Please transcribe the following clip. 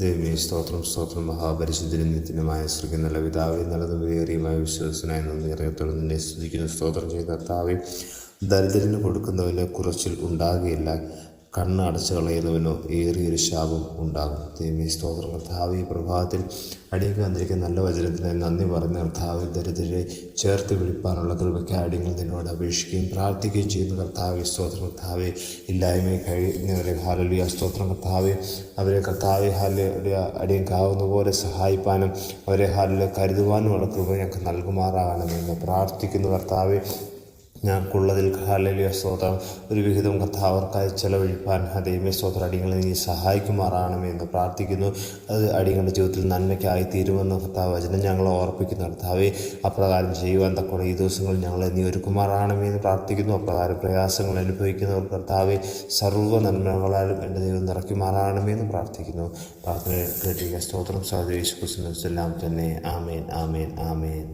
ദൈവമേ സ്തോത്രം സ്തോത്രം മഹാപരിശുദ്ധനും നിത്യനുമായ സ്വർഗ്ഗ നല്ല പിതാവേ നല്ലതും വേറിയുമായ വിശ്വാസനായ നന്ദി അറിയത്തോടെ നിന്നെ സ്തുതിക്കുന്നു. സ്തോത്രം ചെയ്ത കർത്താവേ, ദരിദ്രന് കൊടുക്കുന്നവന് കുറച്ചിൽ ഉണ്ടാകുകയില്ല, കണ്ണ് അടച്ചു കളയുന്നവനോ ഏറിയൊരു ശാപം ഉണ്ടാകും. ദൈവമേ സ്തോത്രം കർത്താവേ, ഈ പ്രഭാതത്തിൽ അടിയങ്ങൾ വന്നിരിക്കുന്ന നല്ല വചനത്തിന് നന്ദി പറഞ്ഞ കർത്താവ്, ദരിദ്രരെ ചേർത്ത് വിളിപ്പാനുള്ള കൃപയ്ക്ക് അടിയങ്ങൾ നിന്നോട് അപേക്ഷിക്കുകയും പ്രാർത്ഥിക്കുകയും ചെയ്യുന്ന കർത്താവേ, സ്തോത്രം കർത്താവേ, ഇല്ലായ്മയെ കഴിയുന്നവരെ ഹല്ലേലൂയ സ്തോത്രം കർത്താവേ, അവരെ കർത്താവെ ഹല്ലേലൂയ അടിയങ്ങൾക്കാവുന്ന പോലെ സഹായിപ്പാനും അവരെ ഹല്ലേലൂയ കരുതുവാനുമുള്ള കൃപ ഞങ്ങൾക്ക് നൽകുമാറാകണമെന്ന് പ്രാർത്ഥിക്കുന്നു കർത്താവെ. ഞങ്ങൾക്കുള്ളതിൽ ഹല്ലേലൂയ സ്തോത്രം ഒരു വിഹിതം കർത്താവർക്കായി ചെലവഴിപ്പാൻ ദൈവമേ സ്തോത്രം അടിയങ്ങളെ നീ സഹായിക്കുമാറാകണമെന്ന് പ്രാർത്ഥിക്കുന്നു. അത് അടിയങ്ങളുടെ ജീവിതത്തിൽ നന്മയ്ക്കായി തീരുമെന്ന് കർത്താവ് വചനം ഞങ്ങളെ ഓർപ്പിക്കുന്ന കർത്താവെ, അപ്രകാരം ചെയ്യുവാൻ തക്കോണം ഈ ദിവസങ്ങളിൽ ഞങ്ങളെ നീ ഒരുക്കുമാറാകണമെന്ന് പ്രാർത്ഥിക്കുന്നു. അപ്രകാരം പ്രയാസങ്ങൾ അനുഭവിക്കുന്നവർ കർത്താവെ സർവ്വ നന്മകളാലും എൻ്റെ ദൈവം നിറയ്ക്കുമാറാകണമെന്ന് പ്രാർത്ഥിക്കുന്നു. പ്രാർത്ഥന കേട്ടിരിക്കുക. സ്തോത്രം സഹോദരി യേശു ക്രിസ്തുവിനെല്ലാം തന്നെ. ആമേൻ ആമേൻ ആമേൻ.